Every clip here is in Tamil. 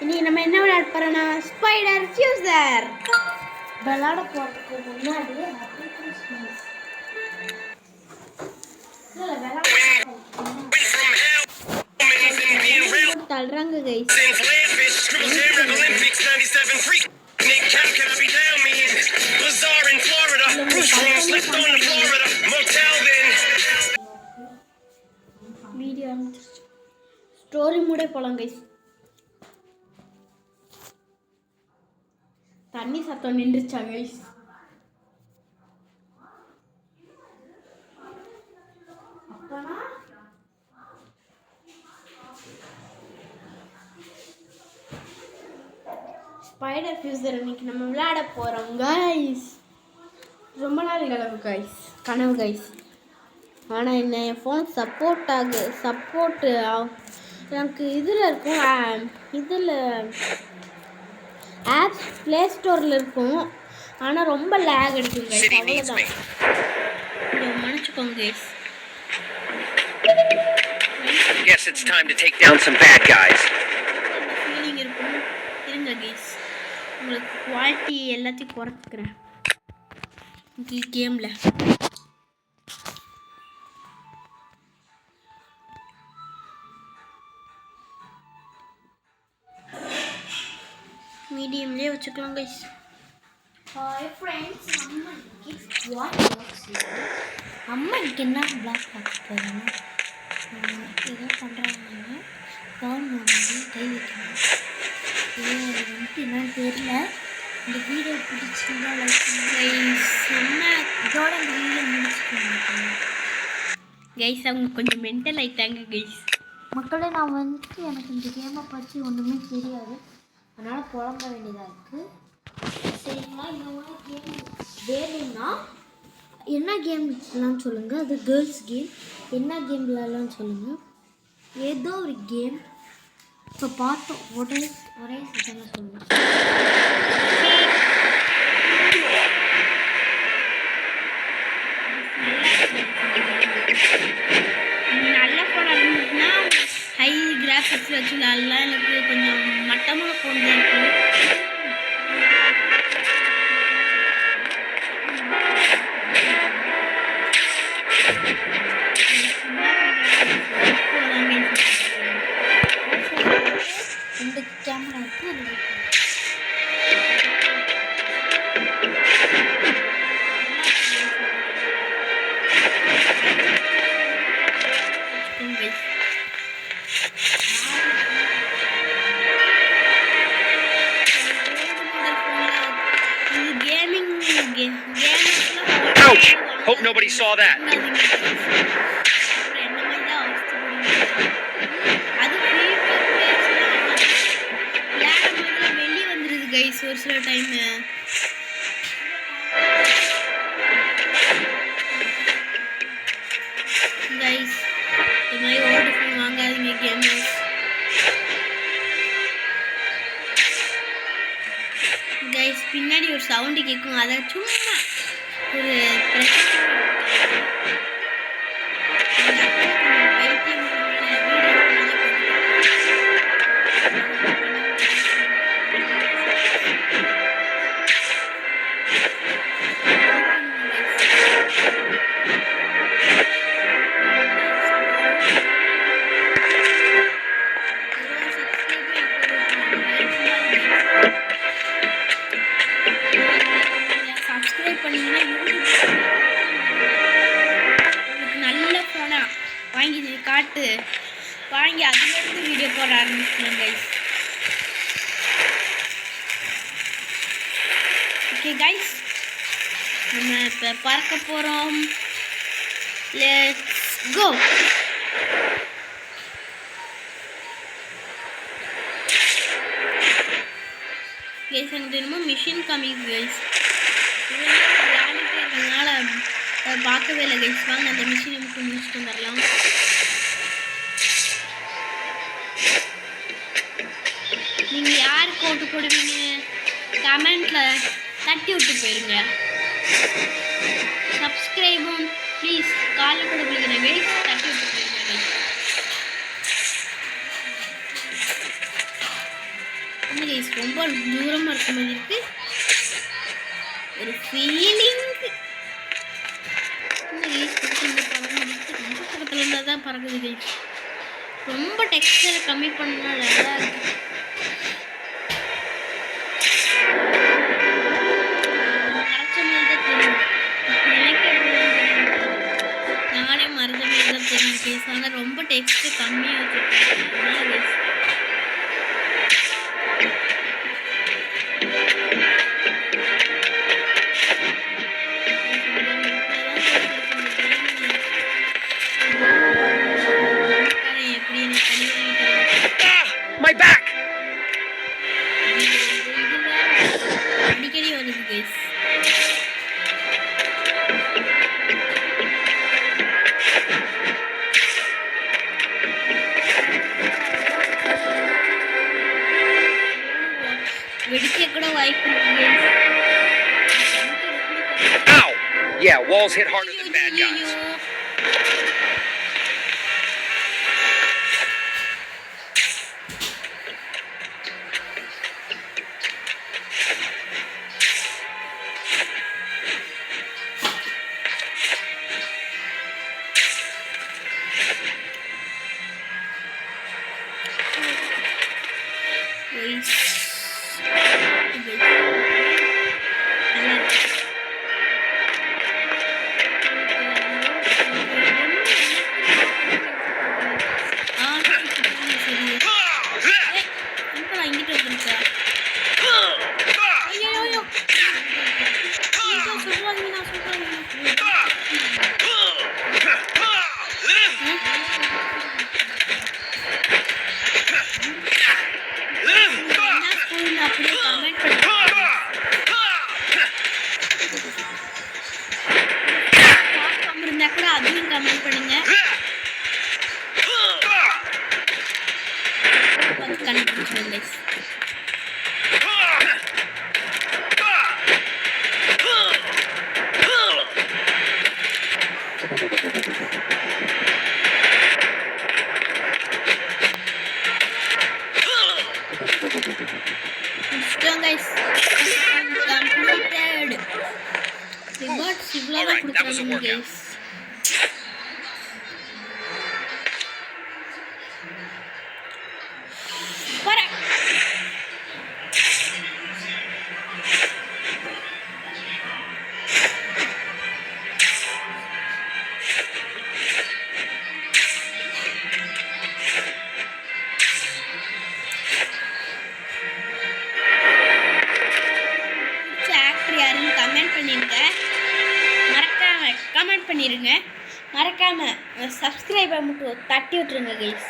இனி நம்ம என்ன விளையாட போறோம்னா ஸ்பைடர் ஃபியூசர் விளையாட போறதுக்கு முன்னாடி தள்ளுறாங்க கைஸ். வீடியோ ஸ்டோரி மூடே போலாம் கைஸ். தண்ணி சத்தம் நின்றுச்சா கைஸ்? ஸ்பைடர் ஃபியூசர் இன்னைக்கு நம்ம விளையாட போகிறோம் கைஸ். ரொம்ப நாள் கனவு கைஸ். ஆனால் என்ன என் ஃபோன் சப்போர்ட் எனக்கு இதில் இருக்கும், இதில் ஆப்ஸ் ப்ளே ஸ்டோரில் இருக்கும். ஆனால் ரொம்ப லேக் அடிக்கும் கைஸ். அவ்வளோதான், மன்னிச்சுக்கோங்க guys. Guess it's time to take down some bad guys. Feeling இருக்கும். இருங்க கைஸ், உங்களுக்கு குவாலிட்டி எல்லாத்தையும் குறைச்சிக்கிறேன் கேமில். மீடியம்லேயே வச்சுக்கலாம் கைஸ். ஹாய் ஃப்ரெண்ட்ஸ், அம்மா இன்னைக்கு என்ன பிளாக் பார்க்க போகிறேன்னா ஏதோ பண்ணுறாங்க. ஃபோன் வந்து கை வைக்கணும். இது வந்துட்டு என்னன்னு தெரியல. இந்த வீடியோ பிடிச்சிருந்தா லைக் பண்ணுங்க. இதோட இந்த வீடியோ முடிச்சுக்கோங்க கைஸ். அவங்க கொஞ்சம் மென்டல் ஆகிட்டாங்க கைஸ். மக்களே, நான் வந்துட்டு எனக்கு இந்த கேமை பற்றி ஒன்றுமே தெரியாது, அதனால் புலம்ப வேண்டியதாக இருக்குது. சரிங்களா? இந்த மாதிரி கேம் வேணும்னா என்ன கேம்லாம் சொல்லுங்கள். அது கேர்ள்ஸ் கேம். என்ன கேம்லலாம் சொல்லுங்கள். ஏதோ ஒரு கேம் இப்போ பார்த்தோம். ஒரே சத்தமாக சொல்லுங்கள். நல்ல ஃபோன் இருந்துச்சுன்னா ஹை கிராஃபிக்ஸ் வச்சுக்கலாம். எனக்கு கொஞ்சம் மட்டமாக ஃபோன் தான் இருக்குது. ரெண்டு கேமரா இருக்குது. Ouch! Hope nobody saw that. ஒரு சில டைம் கைஸ் இந்த மாதிரி ஓல்டு ஃபோன் வாங்காதீங்க கேமர்ஸ். கைஸ் பின்னாடி ஒரு சவுண்டு கேட்கும், அதை சும்மா ஒரு வாங்கி அதுலேருந்து வீடியோ போட ஆரம்பிச்சிடலாம் கைஸ். ஓகே கைஸ், நம்ம இப்போ பார்க்க போகிறோம். Let's go. கைஸ் எனக்கு என்னமோ மிஷின் காமிக்குது கைஸ். விளையாடிட்டே இருக்கிறதுனால பார்க்கவே இல்லை கைஸ். வாங்க அந்த மிஷின் நமக்கு முடிச்சுட்டு வந்துடலாம். நீங்கள் யாருக்கு ஓட்டு போடுவீங்க கமெண்ட்டில் தட்டி விட்டு போயிருங்க. சப்ஸ்கிரைபும் ப்ளீஸ் காலில் கூட விழுகிறேன் கைஸ், தட்டி விட்டு போயிருங்க கைஸ். இந்த கைஸ் ரொம்ப தூரமாக இருக்க மாதிரி இருக்கு. ஒரு ஃபீலிங். இந்த கைஸ் இந்த பறந்து ரொம்ப பக்கத்தில் இருந்தால் தான் பறக்குது கைஸ். ரொம்ப டெக்ஸ்டரை கம்மி பண்ணால் நல்லா இருக்கு. மறைச்ச மாதிரி தான் தெரியும். நானே மறைச்ச மாதிரி தான் தெரியும் கைஸ். ஆனால் ரொம்ப டெக்ஸ்ட்டு கம்மியாக வச்சுருக்கேன். My back! அடிக்கடி வருது கைஸ். வெடிக்க கூட வாய்ப்பு இருக்கு. Ow! Yeah, walls hit harder than bad guys. Comment பண்ணுங்க. கண்டுபிடிச்சிருங்க guys. Guys, completed. Rewards இவ்வளவு கொடுத்தாங்க guys. கமெண்ட் பண்ணிருங்க. மறக்காம சப்ஸ்கிரைப் மட்டும் தட்டி விட்டுருங்க கைஸ்.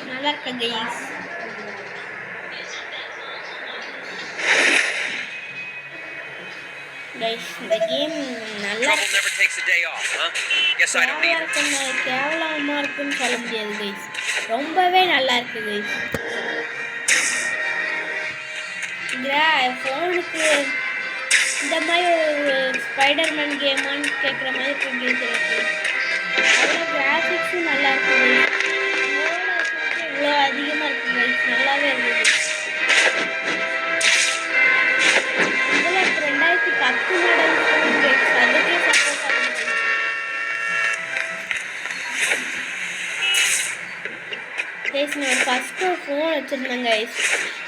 நல்லா இருக்கு கைஸ். கைஸ் இந்த கேம் நல்லா கேவலமா இருக்குன்னு சொல்ல முடியாது கைஸ். ரொம்பவே நல்லா இருக்கு கைஸ். ஃபோனுக்கு இந்த மாதிரி ஒரு ஸ்பைடர்மேன் கேமான்னு கேட்குற மாதிரி இருக்கு. அவ்வளோ கிராஃபிக்ஸும் நல்லா இருக்குது. இவ்வளோ அதிகமாக இருக்குது கைஸ். நல்லாவே இருக்குது. இதில் 2010 மாடல் ஃபோன் கைஸ். அதுக்கே சப்போர்ட் ஆகுது. கைஸ் நான் ஃபஸ்ட்டு ஃபோன் வச்சுருந்தேன் கைஸ்.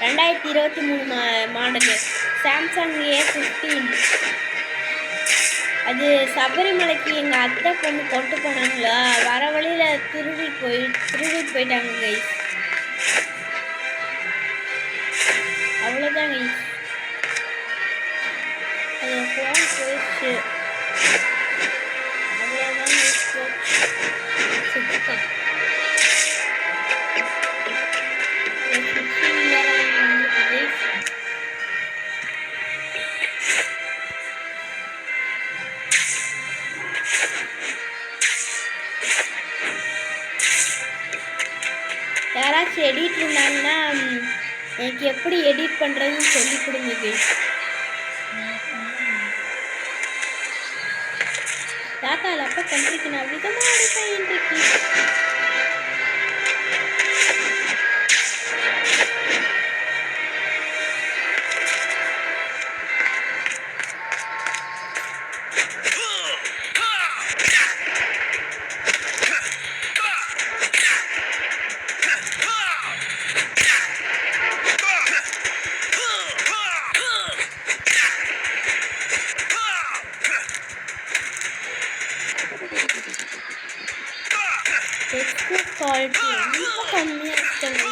2023 model Samsung A15. அது சபரிமலைக்கு எங்கள் அத்தை பொண்ணு கொண்டு போனாங்களா, வர வழியில் திருடி போயிட்டாங்க கைஸ். அவ்வளோதான் கைஸ். அது ஃபோன் போயிடுச்சு. அவ்வளோதான் கைஸ். சுத்தம் யாராச்சும் எடிட் இருந்தாங்கன்னா எனக்கு எப்படி எடிட் பண்ணுறதுன்னு சொல்லி கொடுங்க கைஸ். தாத்தாவில் அப்போ கண்ட்ரிக்கு நான் விதமாக இருப்பேன் இன்றைக்கு. பிக்சர் குவாலிட்டி ரொம்ப கம்மியாக இருக்குங்க.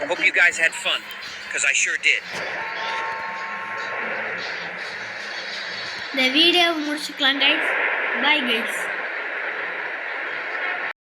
Hope you guys had fun, because I sure did. இந்த வீடியோவை முடிச்சுக்கலாம் கைஸ். Bye guys.